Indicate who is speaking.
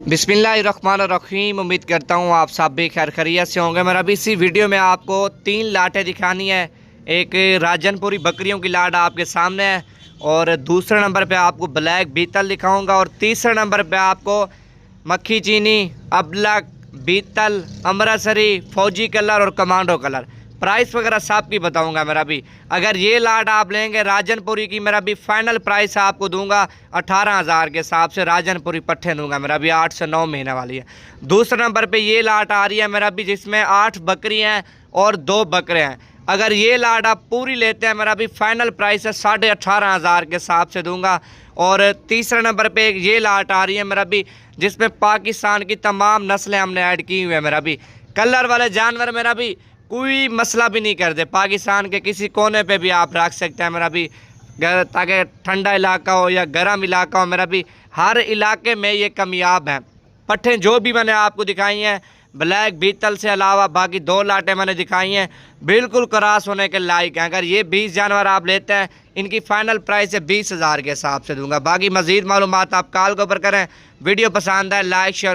Speaker 1: बिस्मिल्लाहिर्रहमानिर्रहीम। उम्मीद करता हूँ आप सब भी खैर खैरियत से होंगे। मेरा भी इसी वीडियो में आपको 3 लाटें दिखानी है। एक राजनपुरी बकरियों की लाट आपके सामने है, और दूसरे नंबर पे आपको ब्लैक बीतल दिखाऊंगा, और तीसरे नंबर पे आपको मक्खी चीनी, अबलक, बीतल, अमृतसरी, फौजी कलर और कमांडो कलर। प्राइस वगैरह सब की बताऊंगा। मेरा भी अगर ये लाट आप लेंगे राजनपुरी की, मेरा भी फाइनल प्राइस आपको दूंगा 18,000 के हिसाब से। राजनपुरी पट्ठे दूंगा, मेरा भी 8 से 9 महीने वाली है। दूसरे नंबर पे ये लाट आ रही है मेरा भी, जिसमें 8 बकरी हैं और 2 बकरे हैं। अगर ये लाट आप पूरी लेते हैं, मेरा भी फाइनल प्राइस है 18,500 के हिसाब से दूंगा। और तीसरे नंबर पे ये लाट आ रही है मेरा भी, जिसमें पाकिस्तान की तमाम नस्लें हमने ऐड की हुई है। मेरा भी कलर वाले जानवर मेरा भी कोई मसला भी नहीं करते। पाकिस्तान के किसी कोने पे भी आप रख सकते हैं मेरा भी, ताकि ठंडा इलाका हो या गर्म इलाका हो, मेरा भी हर इलाके में ये कामयाब हैं। पट्ठे जो भी मैंने आपको दिखाई हैं ब्लैक बीतल से अलावा, बाकी 2 लाटें मैंने दिखाई हैं बिल्कुल क्रॉस होने के लायक हैं। अगर ये 20 जानवर आप लेते हैं, इनकी फाइनल प्राइस है 20,000 के हिसाब से दूंगा। बाकी मज़ीद मालूमात आप कॉल के ऊपर करें। वीडियो पसंद है लाइक शेयर